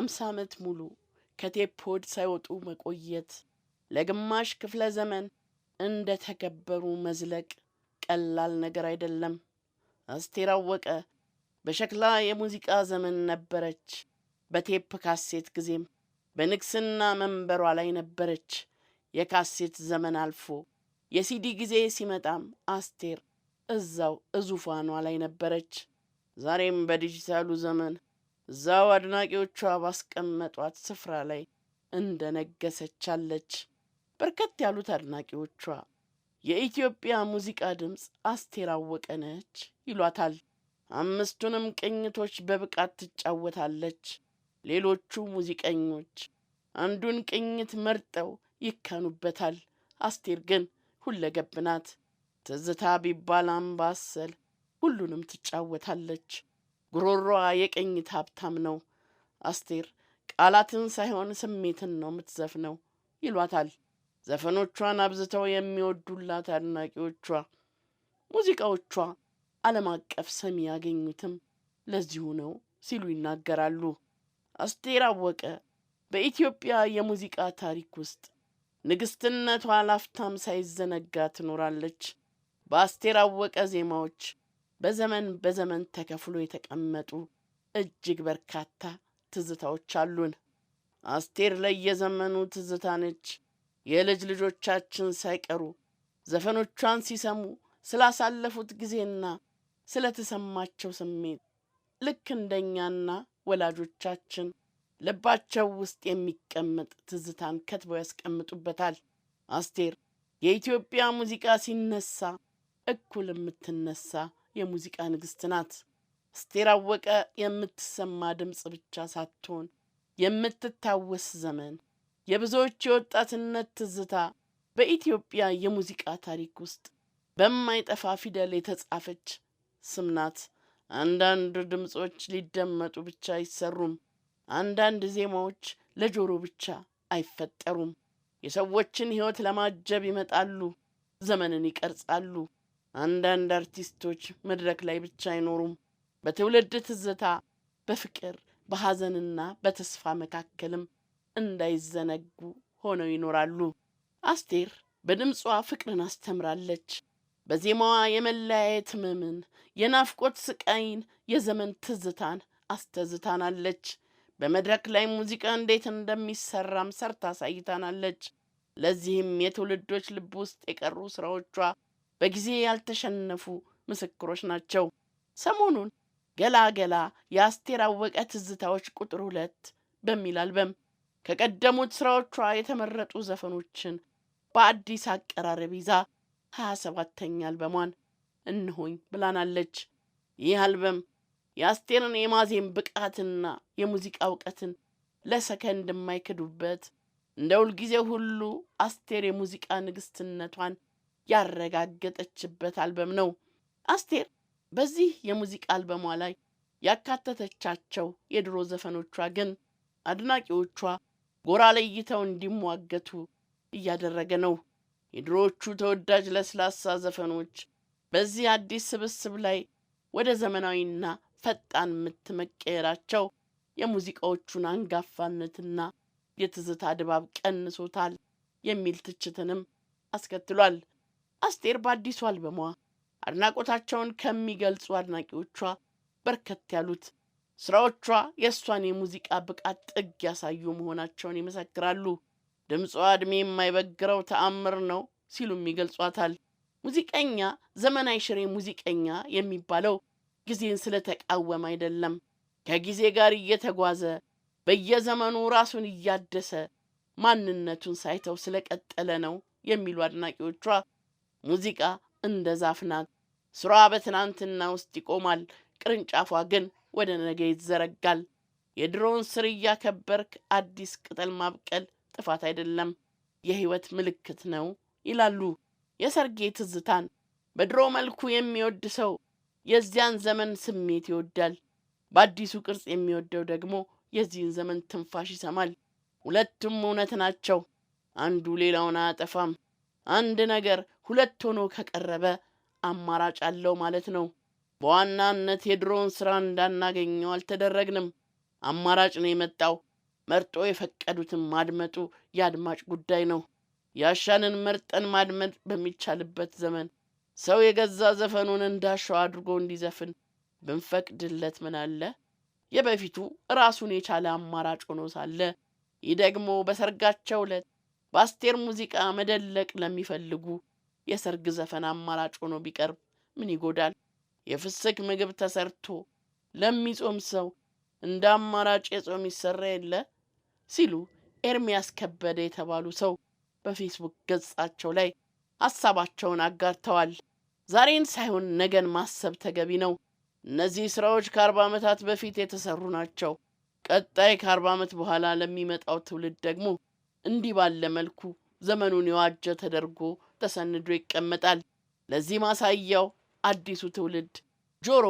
50 ዓመት ሙሉ ከቴፕ ሆድ ሳይወጡ መቆየት፣ ለግማሽ ክፍለ ዘመን እንደ ተከበሩ መዝለቅ ቀላል ነገር አይደለም። አስቴር አወቀ በሸክላ የሙዚቃ ዘመን ነበረች። በቴፕ ካሴት ጊዜም በንግስና መንበሯ ላይ ነበረች። የካሴት ዘመን አልፎ የሲዲ ጊዜ ሲመጣም አስቴር እዛው ዙፋኗ ላይ ነበረች። ዛሬም በዲጂታሉ ዘመን እዛው አድናቂዎቿ ባስቀመጧት ስፍራ ላይ እንደነገሰች አለች። በርከት ያሉት አድናቂዎቿ የኢትዮጵያ ሙዚቃ ድምፅ አስቴር አወቀ ነች ይሏታል። 5ቱንም ቅኝቶች በብቃት ትጫወታለች። ሌሎቹ ሙዚቀኞች አንዱን ቅኝት መርጠው ይካኑበታል። አስቴር ግን ሁለገብ ናት። ትዝታ ቢባል አምባሰል ሁሉንም ትጫወታለች። ጉሮሮዋ የቅኝት ሀብታም ነው። አስቴር ቃላትን ሳይሆን ስሜትን ነው የምትዘፍነው ይሏታል ዘፈኖቿን አብዝተው የሚወዱላት አድናቂዎቿ። ሙዚቃዎቿ ዓለም አቀፍ ሰሚ ያገኙትም ለዚሁ ነው ሲሉ ይናገራሉ። አስቴር አወቀ በኢትዮጵያ የሙዚቃ ታሪክ ውስጥ ንግስትነቷ ላፍታም ሳይዘነጋ ትኖራለች። በአስቴር አወቀ ዜማዎች በዘመን ተከፍሎ የተቀመጡ እጅግ በርካታ ትዝታዎች አሉን። አስቴር ለየዘመኑ ትዝታ ነች። የልጅ ልጆቻችን ሳይቀሩ ዘፈኖቿን ሲሰሙ ስላሳለፉት ጊዜና ስለተሰማቸው ስሜት ልክ እንደኛና ወላጆቻችን ልባቸው ውስጥ የሚቀመጥ ትዝታን ከትበው ያስቀምጡበታል። አስቴር የኢትዮጵያ ሙዚቃ ሲነሳ እኩል የምትነሳ የሙዚቃ ንግስት ናት። አስቴር አወቀ የምትሰማ ድምፅ ብቻ ሳትሆን የምትታወስ ዘመን፣ የብዙዎች የወጣትነት ትዝታ፣ በኢትዮጵያ የሙዚቃ ታሪክ ውስጥ በማይጠፋ ፊደል የተጻፈች ስም ናት። አንዳንድ ድምጾች ሊደመጡ ብቻ አይሰሩም። አንዳንድ ዜማዎች ለጆሮ ብቻ አይፈጠሩም። የሰዎችን ሕይወት ለማጀብ ይመጣሉ፣ ዘመንን ይቀርጻሉ። አንዳንድ አርቲስቶች መድረክ ላይ ብቻ አይኖሩም። በትውልድ ትዝታ፣ በፍቅር በሐዘንና በተስፋ መካከልም እንዳይዘነጉ ሆነው ይኖራሉ። አስቴር በድምጿ ፍቅርን አስተምራለች። በዜማዋ የመለያየት ህመምን፣ የናፍቆት ስቃይን፣ የዘመን ትዝታን አስተዝታናለች። በመድረክ ላይ ሙዚቃ እንዴት እንደሚሰራም ሰርታ አሳይታናለች። ለዚህም የትውልዶች ልብ ውስጥ የቀሩ ስራዎቿ በጊዜ ያልተሸነፉ ምስክሮች ናቸው። ሰሞኑን ገላገላ የአስቴር አወቀ ትዝታዎች ቁጥር 2 በሚል አልበም ከቀደሙት ስራዎቿ የተመረጡ ዘፈኖችን በአዲስ አቀራረብ ይዛ 27ኛ አልበሟን እንሆኝ ብላናለች። ይህ አልበም የአስቴርን የማዜም ብቃትና የሙዚቃ እውቀትን ለሰከንድ የማይክዱበት፣ እንደ ሁልጊዜ ሁሉ አስቴር የሙዚቃ ንግስትነቷን ያረጋገጠችበት አልበም ነው። አስቴር በዚህ የሙዚቃ አልበሟ ላይ ያካተተቻቸው የድሮ ዘፈኖቿ ግን አድናቂዎቿ ጎራ ለይተው እንዲሟገቱ እያደረገ ነው። የድሮዎቹ ተወዳጅ ለስላሳ ዘፈኖች በዚህ አዲስ ስብስብ ላይ ወደ ዘመናዊና ፈጣን ምት መቀየራቸው የሙዚቃዎቹን አንጋፋነትና የትዝታ ድባብ ቀንሶታል የሚል ትችትንም አስከትሏል። አስቴር በአዲሱ አልበሟ አድናቆታቸውን ከሚገልጹ አድናቂዎቿ በርከት ያሉት ስራዎቿ የእሷን የሙዚቃ ብቃት ጥግ ያሳዩ መሆናቸውን ይመሰክራሉ። ድምጿ ዕድሜ የማይበግረው ተአምር ነው ሲሉም ይገልጿታል። ሙዚቀኛ ዘመናዊ ሽሬ ሙዚቀኛ የሚባለው ጊዜን ስለተቃወመ አይደለም፣ ከጊዜ ጋር እየተጓዘ በየዘመኑ ራሱን እያደሰ ማንነቱን ሳይተው ስለቀጠለ ነው የሚሉ አድናቂዎቿ ሙዚቃ እንደ ዛፍ ናት። ስሯ በትናንትና ውስጥ ይቆማል፣ ቅርንጫፏ ግን ወደ ነገ ይዘረጋል። የድሮውን ስር እያከበርክ አዲስ ቅጠል ማብቀል ጥፋት አይደለም፣ የህይወት ምልክት ነው ይላሉ። የሰርጌ ትዝታን በድሮ መልኩ የሚወድ ሰው የዚያን ዘመን ስሜት ይወዳል። በአዲሱ ቅርጽ የሚወደው ደግሞ የዚህን ዘመን ትንፋሽ ይሰማል። ሁለቱም እውነት ናቸው። አንዱ ሌላውን አያጠፋም። አንድ ነገር ሁለት ሆኖ ከቀረበ አማራጭ አለው ማለት ነው። በዋናነት የድሮውን ስራ እንዳናገኘው አልተደረግንም። አማራጭ ነው የመጣው። መርጦ የፈቀዱትን ማድመጡ የአድማጭ ጉዳይ ነው። ያሻንን መርጠን ማድመጥ በሚቻልበት ዘመን ሰው የገዛ ዘፈኑን እንዳሻው አድርጎ እንዲዘፍን ብንፈቅድለት ምን አለ? የበፊቱ ራሱን የቻለ አማራጭ ሆኖ ሳለ ይህ ደግሞ በሰርጋቸው ዕለት በአስቴር ሙዚቃ መደለቅ ለሚፈልጉ የሰርግ ዘፈን አማራጭ ሆኖ ቢቀርብ ምን ይጎዳል? የፍስክ ምግብ ተሰርቶ ለሚጾም ሰው እንደ አማራጭ የጾም ይሰራ የለ ሲሉ ኤርሚያስ ከበደ የተባሉ ሰው በፌስቡክ ገጻቸው ላይ ሐሳባቸውን አጋርተዋል። ዛሬን ሳይሆን ነገን ማሰብ ተገቢ ነው። እነዚህ ስራዎች ከ40 ዓመታት በፊት የተሰሩ ናቸው። ቀጣይ ከ40 ዓመት በኋላ ለሚመጣው ትውልድ ደግሞ እንዲህ ባለ መልኩ ዘመኑን የዋጀ ተደርጎ ተሰንዶ ይቀመጣል። ለዚህ ማሳያው አዲሱ ትውልድ ጆሮ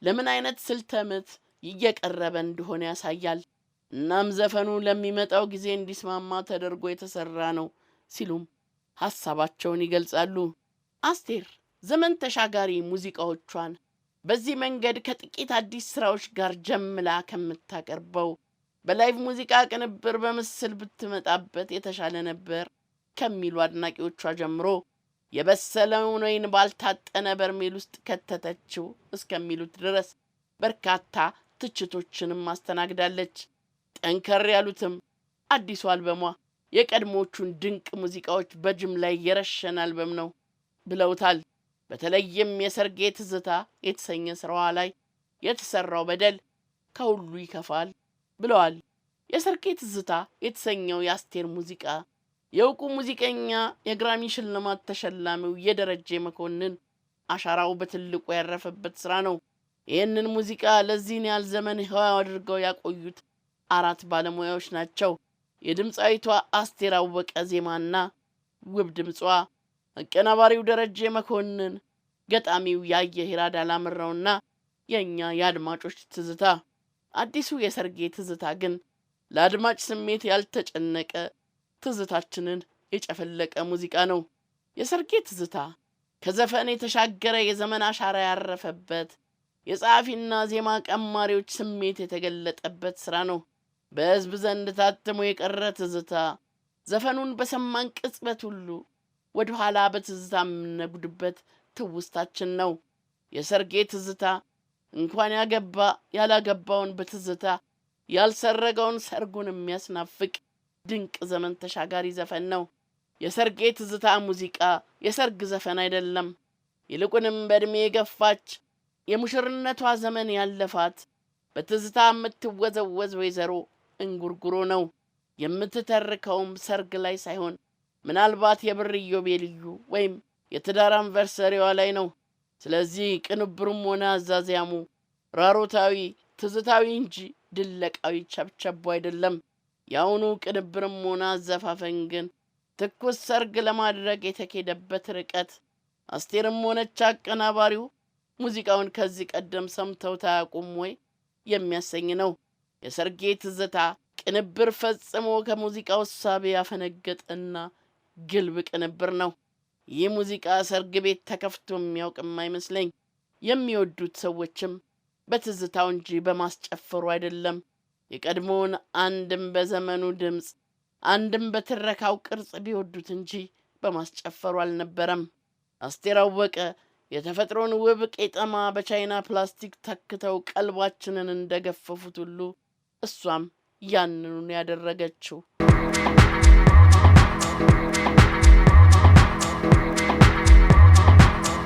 ለምን አይነት ስልተ ምት እየቀረበ እንደሆነ ያሳያል። እናም ዘፈኑ ለሚመጣው ጊዜ እንዲስማማ ተደርጎ የተሰራ ነው ሲሉም ሐሳባቸውን ይገልጻሉ። አስቴር ዘመን ተሻጋሪ ሙዚቃዎቿን በዚህ መንገድ ከጥቂት አዲስ ስራዎች ጋር ጀምላ ከምታቀርበው በላይቭ ሙዚቃ ቅንብር በምስል ብትመጣበት የተሻለ ነበር ከሚሉ አድናቂዎቿ ጀምሮ የበሰለውን ወይን ባልታጠነ በርሜል ውስጥ ከተተችው እስከሚሉት ድረስ በርካታ ትችቶችንም አስተናግዳለች። ጠንከር ያሉትም አዲሱ አልበሟ የቀድሞቹን ድንቅ ሙዚቃዎች በጅምላ የረሸነ አልበም ነው ብለውታል። በተለይም የሰርጌ ትዝታ የተሰኘ ስራዋ ላይ የተሰራው በደል ከሁሉ ይከፋል ብለዋል። የሰርጌ ትዝታ የተሰኘው የአስቴር ሙዚቃ የእውቁ ሙዚቀኛ የግራሚ ሽልማት ተሸላሚው የደረጀ መኮንን አሻራው በትልቁ ያረፈበት ስራ ነው። ይህንን ሙዚቃ ለዚህን ያህል ዘመን ሕያው አድርገው ያቆዩት 4 ባለሙያዎች ናቸው። የድምፃዊቷ አስቴር አወቀ ዜማና ውብ ድምጿ፣ አቀናባሪው ደረጀ መኮንን፣ ገጣሚው ያየሂራድ አላምረውና የኛ የአድማጮች ትዝታ። አዲሱ የሰርጌ ትዝታ ግን ለአድማጭ ስሜት ያልተጨነቀ ትዝታችንን የጨፈለቀ ሙዚቃ ነው። የሰርጌ ትዝታ ከዘፈን የተሻገረ የዘመን አሻራ ያረፈበት የጸሐፊና ዜማ ቀማሪዎች ስሜት የተገለጠበት ስራ ነው። በሕዝብ ዘንድ ታትሞ የቀረ ትዝታ ዘፈኑን በሰማን ቅጽበት ሁሉ ወደ ኋላ በትዝታ የምንነጉድበት ትውስታችን ነው። የሰርጌ ትዝታ እንኳን ያገባ ያላገባውን በትዝታ ያልሰረገውን ሰርጉን የሚያስናፍቅ ድንቅ ዘመን ተሻጋሪ ዘፈን ነው። የሰርጌ ትዝታ ሙዚቃ የሰርግ ዘፈን አይደለም። ይልቁንም በዕድሜ የገፋች የሙሽርነቷ ዘመን ያለፋት በትዝታ የምትወዘወዝ ወይዘሮ እንጉርጉሮ ነው። የምትተርከውም ሰርግ ላይ ሳይሆን ምናልባት የብር ኢዮቤልዩ ወይም የትዳር አንቨርሰሪዋ ላይ ነው። ስለዚህ ቅንብሩም ሆነ አዛዚያሙ ራሮታዊ ትዝታዊ እንጂ ድለቃዊ ቸብቸቦ አይደለም። የአሁኑ ቅንብርም ሆነ አዘፋፈን ግን ትኩስ ሰርግ ለማድረግ የተኬደበት ርቀት አስቴርም ሆነች አቀናባሪው ሙዚቃውን ከዚህ ቀደም ሰምተው ታያውቁም ወይ የሚያሰኝ ነው። የሰርጌ ትዝታ ቅንብር ፈጽሞ ከሙዚቃው እሳቤ ያፈነገጠና ግልብ ቅንብር ነው። ይህ ሙዚቃ ሰርግ ቤት ተከፍቶ የሚያውቅም አይመስለኝ። የሚወዱት ሰዎችም በትዝታው እንጂ በማስጨፈሩ አይደለም። የቀድሞውን አንድም በዘመኑ ድምፅ አንድም በትረካው ቅርጽ ቢወዱት እንጂ በማስጨፈሩ አልነበረም። አስቴር አወቀ የተፈጥሮን ውብ ቄጠማ በቻይና ፕላስቲክ ተክተው ቀልባችንን እንደገፈፉት ሁሉ እሷም ያንኑን ያደረገችው